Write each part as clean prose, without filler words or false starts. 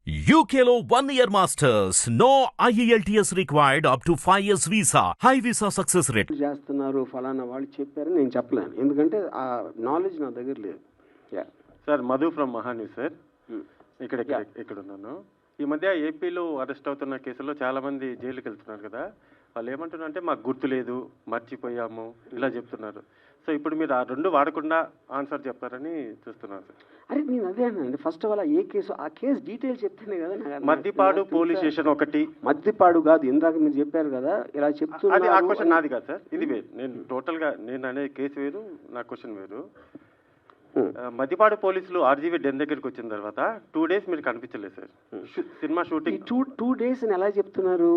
UKLO 1 year masters. No IELTS required up to 5 years visa. High visa success rate. చేస్తున్నారు ఫలానా వాళ్ళు చెప్పారని నేను చెప్పలేను, ఎందుకంటే ఆ నాలెడ్జ్ నా దగ్గర లేదు. Sir Madhu from Maha News sir. ఇక్కడ ఉన్నాను. ఈ మధ్య ఏపీలో అరెస్ట్ అవుతున్న కేసుల్లో చాలా మంది జైలుకి వెళ్తున్నారు కదా, వాళ్ళు ఏమంటున్నారు అంటే మాకు గుర్తు లేదు, మర్చిపోయాము, ఇలా చెప్తున్నారు. సో ఇప్పుడు మీరు ఆ రెండు వాడకుండా ఆన్సర్ చెప్తారని చూస్తున్నారు సార్. అరే నేను అదే అన్నానండి, ఫస్ట్ ఆఫ్ ఆల్ ఆ కేసు డీటెయిల్స్ చెప్తేనే కదా. మద్దిపాడు పోలీస్ స్టేషన్ ఒకటి. మద్దిపాడు కాదు, ఇందాక మీరు చెప్పారు కదా ఇలా చెప్తున్నారు. అది ఆ క్వశ్చన్ నాది కాదు సార్, ఇది వేరు. నేను టోటల్గా నేను అనే కేసు వేరు, నా క్వశ్చన్ వేరు. మద్దిపాడు పోలీసులు ఆర్జీవీ డెన్ దగ్గరికి వచ్చిన తర్వాత 2 days మీరు కనిపించలేదు సార్. సినిమా షూటింగ్ 2 days అని ఎలా చెప్తున్నారు?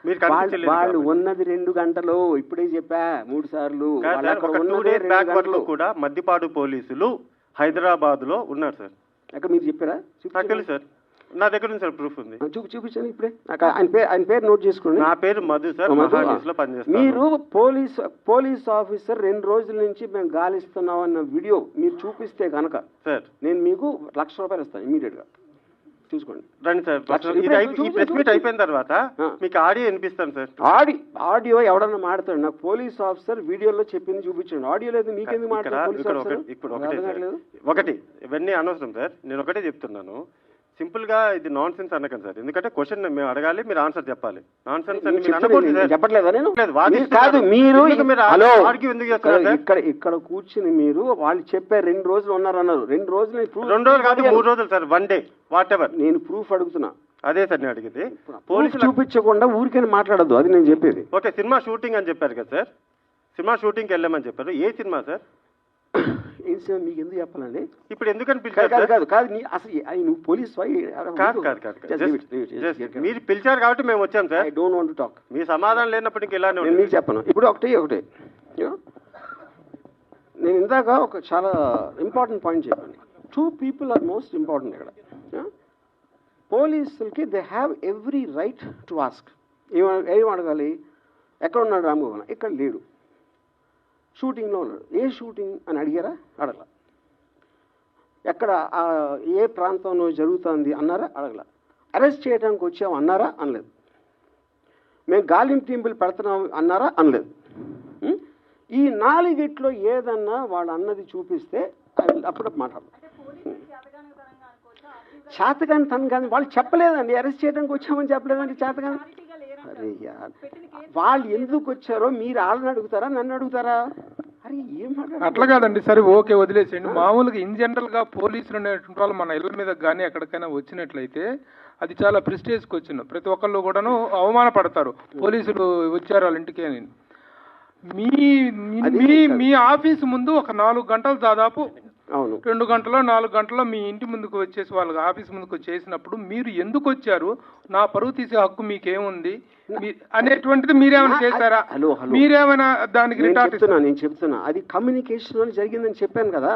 మీరు కనిపించలేదు. వాళ్ళు ఉన్నది 2 గంటలు, ఇప్పుడే చెప్పా 3 సార్లు. ఒక 2 days బ్యాక్ వరకు కూడా మద్దిపాడు పోలీసులు హైదరాబాద్ లో ఉన్నారు సార్. అక్కడ మీరు చెప్పారా? నాకు తెలుసు సార్, నా దగ్గర ఉంది సార్, ప్రూఫ్ ఉంది. చూపించండి ఇప్పుడే. ఆయన పేరు నోట్ చేసుకోండి. నా పేరు మధు సార్, మహాన్యూస్ లో పనిచేస్తాను. మీరు పోలీస్ ఆఫీసర్ 2 రోజుల నుంచి మేము గాలిస్తున్నాం అన్న వీడియో మీరు చూపిస్తే కనుక సార్ నేను మీకు ₹1,00,000 ఇస్తాను ఇమీడియట్ గా. చూసుకోండి, రండి సార్. ఈ ప్రెస్ మీట్ అయిపోయిన తర్వాత మీకు ఆడియో వినిపిస్తాను సార్. ఆడియో ఎవడన్నా మాట్లాడు, నాకు పోలీస్ ఆఫీసర్ వీడియోలో చెప్పింది చూపించండి. ఆడియో లేదు మీకెందుకు మాట్లాడారు? ఒకటి ఇవన్నీ అనవసరం సార్, నేను ఒకటే చెప్తున్నాను. సింపుల్ గా ఇది నాన్ సెన్స్ అనకండి సార్, ఎందుకంటే క్వశ్చన్ మేము అడగాలి, మీరు ఆన్సర్ చెప్పాలి. నాన్ సెన్స్ చెప్పట్లేదా? నేను కాదు, మీరు ఇక్కడ కూర్చుని మీరు వాళ్ళు చెప్పారు 2 రోజులు ఉన్నారన్నారు. 2 రోజులు 2 రోజులు కాదు, 3 రోజులు సార్, 1 day వాట్ ఎవర్. నేను ప్రూఫ్ అడుగుతున్నా. అదే సార్ నేను అడిగింది. పోలీసులు చూపించకుండా ఊరికే మాట్లాడద్దు, అది నేను చెప్పేది. ఓకే, సినిమా షూటింగ్ అని చెప్పారు కదా సార్, సినిమా షూటింగ్కి వెళ్ళామని చెప్పారు. ఏ సినిమా సార్? ఏం సినిమా మీకు ఎందుకు చెప్పాలండి? ఇప్పుడు ఎందుకని పిలిచారు? కాదు అసలు నువ్వు పోలీస్ మీరు పిలిచారు కాబట్టి మేము వచ్చాం sir. I don't want to talk. మీ సమాధానం లేనప్పటికీ ఇలానే నేను మీకు చెప్పను. ఇప్పుడు ఒకటే నేను ఇందాక ఒక చాలా ఇంపార్టెంట్ పాయింట్ చెప్పాను. 2 people ఆర్ మోస్ట్ ఇంపార్టెంట్ ఇక్కడ. పోలీసులకి they have every right to ask. ఏం అడగాలి? ఎక్కడ ఉన్నాడు రామ్మోహన్? ఇక్కడ లేడు, షూటింగ్లో ఉన్నాడు. ఏ షూటింగ్ అని అడిగారా? అడగల. ఎక్కడ ఏ ప్రాంతంలో జరుగుతుంది అన్నారా? అడగల. అరెస్ట్ చేయడానికి వచ్చాము అన్నారా? అనలేదు. మేము గాలింపు టీంపులు పెడుతున్నాం అన్నారా? అనలేదు. ఈ 4 ఏదన్నా వాళ్ళు అన్నది చూపిస్తే అప్పుడు మాట్లాడతాం. చేతగాని తను కానీ వాళ్ళు చెప్పలేదండి, అరెస్ట్ చేయడానికి వచ్చామని చెప్పలేదండి. చేతగాని అరే వాళ్ళు ఎందుకు వచ్చారో మీరు వాళ్ళని అడుగుతారా, నన్ను అడుగుతారా? అరే ఏం అట్లా కాదండి. సరే ఓకే, వదిలేసేయండి. మామూలుగా ఇన్ జనరల్ గా పోలీసులు అనేటువంటి వాళ్ళు మన ఇళ్ళ మీద కానీ ఎక్కడికైనా వచ్చినట్లయితే అది చాలా ప్రెస్టేజ్ క్వశ్చన్. ప్రతి ఒక్కళ్ళు కూడాను అవమానపడతారు, పోలీసులు వచ్చారు వాళ్ళ ఇంటికి అని. మీ ఆఫీస్ ముందు ఒక 4 గంటలు దాదాపు 2 గంటలో 4 గంటలో మీ ఇంటి ముందుకు వచ్చేసి వాళ్ళ ఆఫీస్ ముందుకు వచ్చేసినప్పుడు మీరు ఎందుకు వచ్చారు, నా పరువు తీసే హక్కు మీకేముంది అనేటువంటిది మీరేమైనా చేశారా? మీరేమైనా దానికి నేను చెప్తున్నా అది కమ్యూనికేషన్ అని జరిగిందని చెప్పాను కదా.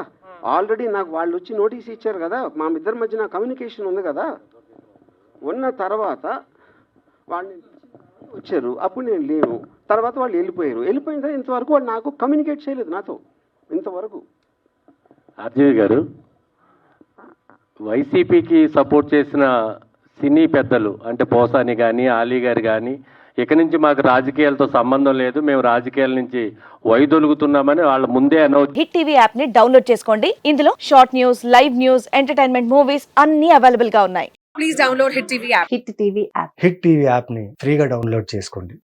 ఆల్రెడీ నాకు వాళ్ళు వచ్చి నోటీస్ ఇచ్చారు కదా, మా ఇద్దరి మధ్య కమ్యూనికేషన్ ఉంది కదా. ఉన్న తర్వాత వాళ్ళు వచ్చారు, అప్పుడు నేను లేను. తర్వాత వాళ్ళు వెళ్ళిపోయిన తర్వాత ఇంతవరకు వాళ్ళు నాకు కమ్యూనికేట్ చేయలేదు నాతో ఇంతవరకు. ఆర్జీవి గారు, వైసీపీకి సపోర్ట్ చేసిన సినీ పెద్దలు అంటే పోసాని కానీ ఆలీ గారు కానీ ఇక నుంచి మాకు రాజకీయాలతో సంబంధం లేదు, మేము రాజకీయాల నుంచి వైదొలుగుతున్నామని వాళ్ళ ముందే అనౌన్స్. హిట్ టీవీ యాప్ ని డౌన్లోడ్ చేసుకోండి. ఇందులో short news, live news, entertainment movies అన్ని అవైలబుల్ గా ఉన్నాయి. Please download hit TV app. Hit TV app ని ఫ్రీగా డౌన్లోడ్ చేసుకోండి.